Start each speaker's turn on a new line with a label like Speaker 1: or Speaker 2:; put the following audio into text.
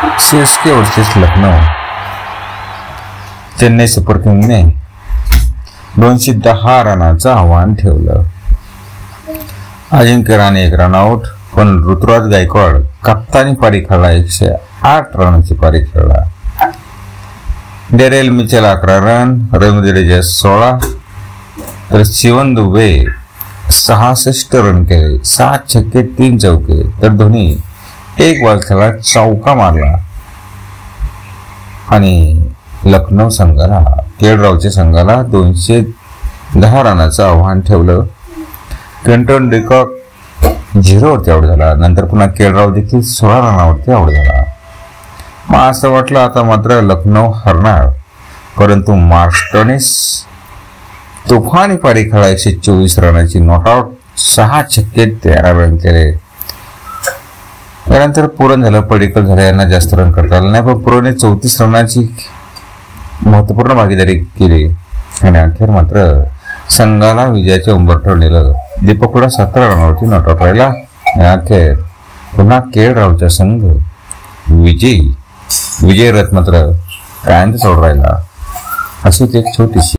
Speaker 1: CSK versus Lucknow. Chennai super किंगने 210 रनाचं आव्हान ठेवलं. अजिंक्य रहाणे 1 रन आउट, पण ऋतुराज गायकवाड कप्तानी पारी खेळला. 108 रनाची पारी खेळला. Daryl Mitchell 11 run, Ravindra Jadeja 16, तर शिवन दुबे 66 रन केले. 7 छक्के 3 चौके. तर धोनी 1 बॉल खेळला, चौका मारला. आणि लखनौ संघाला केएल संघाला 210 रनाचं आव्हान ठेवलं. क्विंटन डिकॉक 0 वरती आउट झाला. नंतर पुन्हा केएल देखील 16 रनावरती आउट झाला. मग असं वाटलं आता मात्र लखनौ हरणार, परंतु मार्स्टोनेस तुफानी पारी खेळा. 124 रनाची नॉट आउट, 6 छक्के 13 रन केले. त्यानंतर पुरन झालं, पडिक्कल झालं, यांना जास्त रन करता आलं नाही, पण पुरनने 34 रनाची महत्वपूर्ण भागीदारी केली. आणि अखेर मात्र संघाला विजयाचे उंबरठ्यावर नेलं. दीपक हुडा 17 रनावरती नॉट आउट राहिला. आणि अखेर पुन्हा केएल संघ विजयी. विजय रथ मात्र कायमच सोड राहिला. अशीच एक छोटीशी